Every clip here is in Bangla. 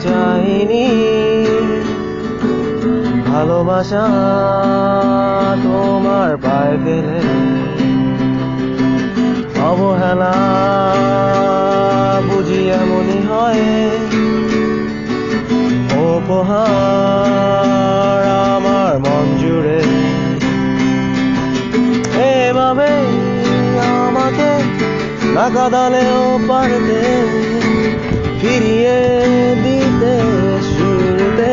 চাইনি ভালোবাসা তোমার পায়ে ফেলে অবহেলা বুঝি এমনই হয় উপহার আমার মন জুড়ে এভাবে আমাকে না কাঁদালেও পারতে ফিরিয়ে দিতে শুরুতে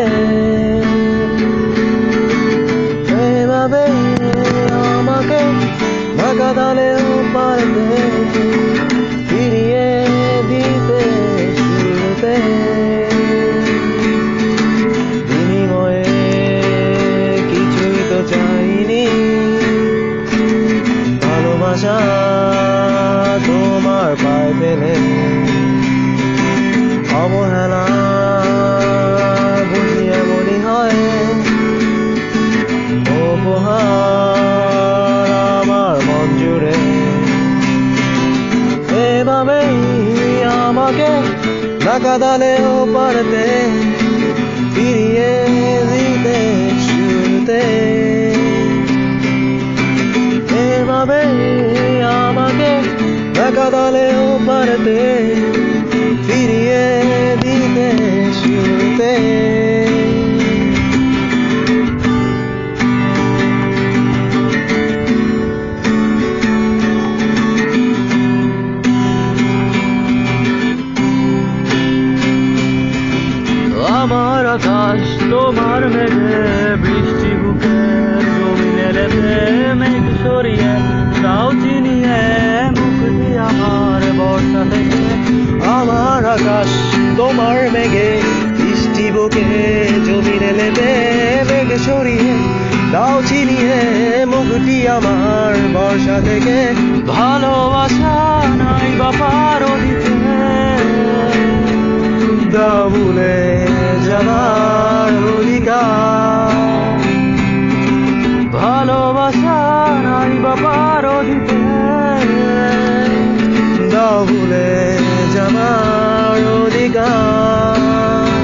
এভাবে আমাকে না কাঁদালেও পারতে ফিরিয়ে দিতে শুরুতে বিনিময়ে কিছুই তো চাইনি ভালোবাসা তোমার পায়ে ফেলে অবহেলা বুঝি এমনই হয় উপহার আমার মন জুড়ে এভাবেই আমাকে না কাঁদালেও পারতে ফিরিয়ে দিতে শুরুতে এভাবেই আমাকে না কাঁদালেও পারতে ফিরিয়ে দিতে শুরুতে আমার আকাশ তোমার মেঘে বৃষ্টি বুকে জমিনে লেপে মেঘ সরিয়ে তাও চিনিয়ে মুক্তি আমার বর্ষা থেকে আমার আকাশ তোমার মেঘে বৃষ্টি বুকে জমিনে লেপে মেঘ সরিয়ে তাও চিনিয়ে মুক্তি আমার বর্ষা থেকে ভালোবাসা নাই বা পারো দিতে দাও ভুলে যাবার অধিকার ভালোবাসা নাই বা পারো দিতে দাও ভুলে যাবার অধিকার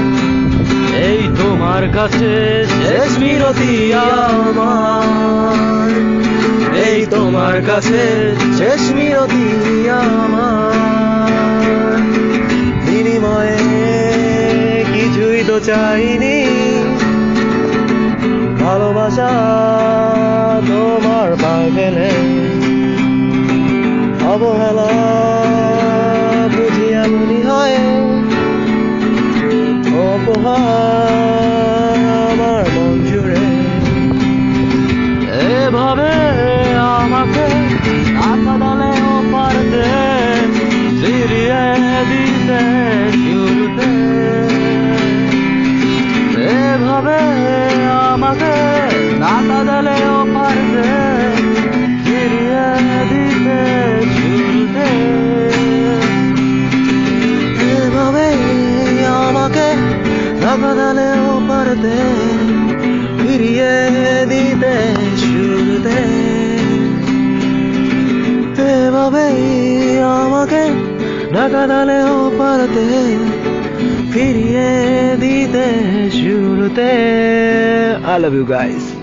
এই তোমার কাছে শেষ মিনতি আমার এই তোমার কাছে শেষ মিনতি আমার বিনিময়ে কিছুই তো চাইনি ভালোবাসা তোমার পায়ে ফেলে অবহেলা বুঝি এমনই হয় উপহার আমার মন জুড়ে এভাবে আমাকে না কাঁদালেও পারতে ফিরিয়ে দিতে শুরুতে এভাবে আমাকে না কাঁদালেও পারতে ফিরিয়ে দিতে শুরুতে এভাবে আমাকে না কাঁদালেও পারতে ফিরিয়ে দিতে শুরুতে এভাবেই আমাকে না কাঁদালেও পারতে ফিরিয়ে দিতে শুরুতে I love you guys.